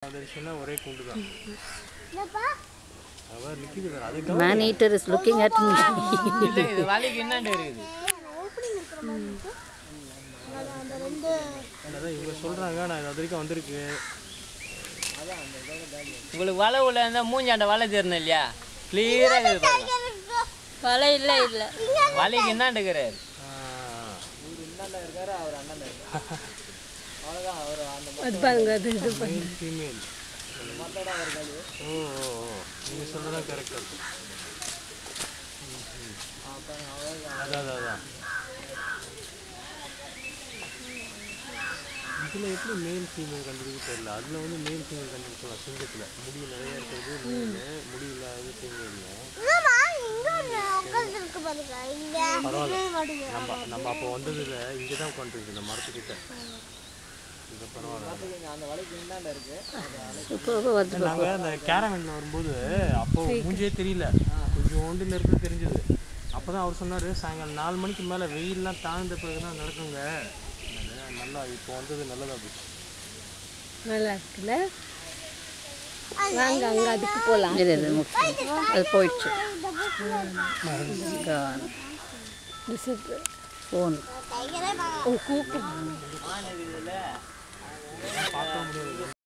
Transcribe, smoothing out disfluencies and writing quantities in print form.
ஒரே கூண்டு தான். Man eater is looking at me. இது வாலிக்கு என்னண்டு இருக்குது? அதான் இவங்க சொல்றாங்க நான் இது வரைக்கும் வந்திருக்கு. உங்களுக்கு வலை உள்ள இருந்தா மூஞ்சாண்ட வலை தெரியணும் இல்லையா? கிளியரா இருக்குது பாருங்க. வலை இல்ல இல்ல. வலைக்கு என்னண்டு இருக்கிறாரு? இவரு இந்தாண்ட இருக்காரு அவர் அண்ணன்ல இருக்காரு. அவ்வளவுதான் அவர் அந்த அது பாருங்க அது இது மேல் ஃபீமேல் மத்தடா வருது. ஓ நீங்க சொல்றது கரெக்ட்டா இருக்கு. அதான் இதுல எப்படி மேல் ஃபீமேல் கண்டுபிடிக்க தெரியல. அதுல வந்து மேல் ஃபீமேல் கண்டுபிடிக்கலாம். சிங்கத்துல முடி நிறைய இருக்கிறது மேல், முடி இல்லாதது ஃபீமேல். நம்ம அப்போ வந்ததுல இங்கதான் உட்காந்துருக்கு இந்த மரத்துக்கிட்ட. இது பரவாயில்ல. அந்த வலைக்கு இந்தாண்ட இருக்கு. நாங்க அந்த கேரவன்ல வரும்போது அப்போ மூஞ்சே தெரியல, கொஞ்சோண்டு நெருப்பு தெரிஞ்சது. அப்பதான் அவர் சொன்னாரு சாயங்காலம் 4 மணிக்கு மேல வெயில்லாம் தாழ்ந்த பிறகுதான் நடக்குங்க. நல்லா இப்போ வந்தது நல்லதா போச்சு. நல்லா இருக்குல்ல. வாங்க அங்க அதுக்கு போலாம். அது போயிடுச்சு. This is phone. Oh, கூப்பிடு. பார்க்க முடியாது.